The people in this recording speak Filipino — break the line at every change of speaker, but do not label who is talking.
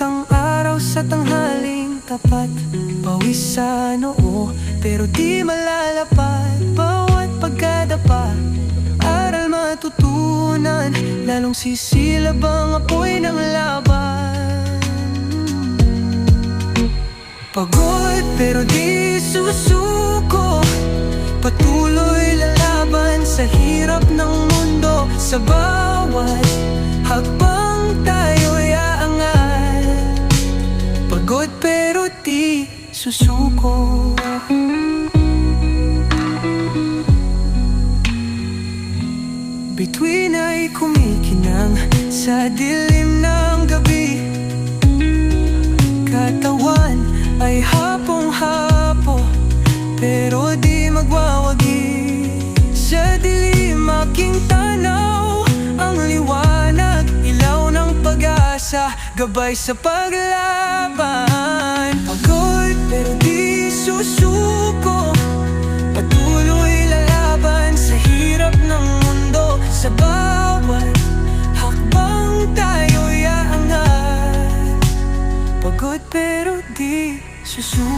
ang araw sa tanghaling tapat. Pawis sa noo, pero di malalapad. Bawat pagkadapa, aral matutunan. Lalong sisilab ang apoy ng laban. Pagod pero di susuko, patuloy lalaban sa hirap ng mundo. Sa bawat hakbang tayo'y aangat. Pagod pero di susuko. Bituin ay kumikinang sa dilim ng gabi. Katawan ay hapong-hapo, pero di magwawagi. Sa dilim aking tanaw, ang liwanag, ilaw ng pag-asa, gabay sa paglaban. Pagod pero di susuko, patuloy lalaban sa hirap ng mundo. Sa bawat hakbang tayo'y aangat. Pagod pero di susuko.